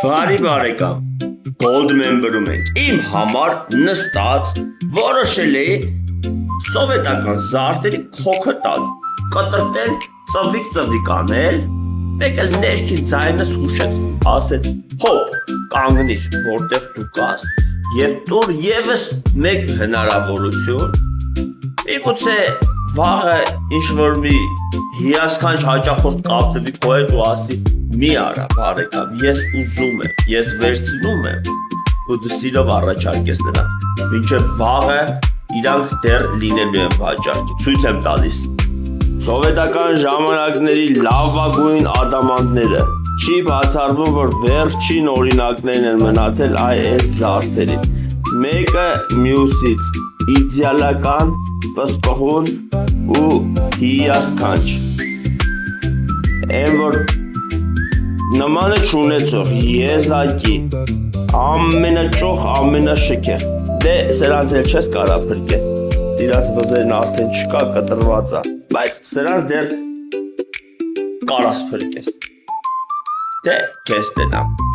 Բարի բարեկամ, Gold Member-ում ենք, իմ համար նստած որոշել էի սովետական զարտերի քոքը տալ, կտրտել, ծվիկ անել, մեկ էլ ներքին ձայնս հուշեց, ասեց, հոպ, կանգնիր, որտեղ դու կաս, և տուր ևս մեկ հնարավորություն, միգուցե վաղը ինչ-որ մի հիասքանչ հաճախորդ կապտվի քո հետ ու ասի, մի արա բարեկամ, ես ուզում եմ, ես վերցնում եմ ու դու սիրով առաջարկես նրանց, մինչև վաղը իրանք դեռ լինելու են վաճառքի, ցույց եմ տալիս սովետական ժամանակների լավագույն ադամանդները, չի բացառվում, որ վերջին օրինակներն են մնացել այս զարդերի, մեկը մյուսից իդեալական, պսպղուն ու հիասքանչ, են որ նմանը չունեցող, եզակի, ամենաճոխ, ամենաշքեղ, դե սրանց էլ չես կարա փրկես, իրաց վզերն արդեն չկա կտրված է, բայց սրանց դեռ կարաս փրկես, դե կես տնամ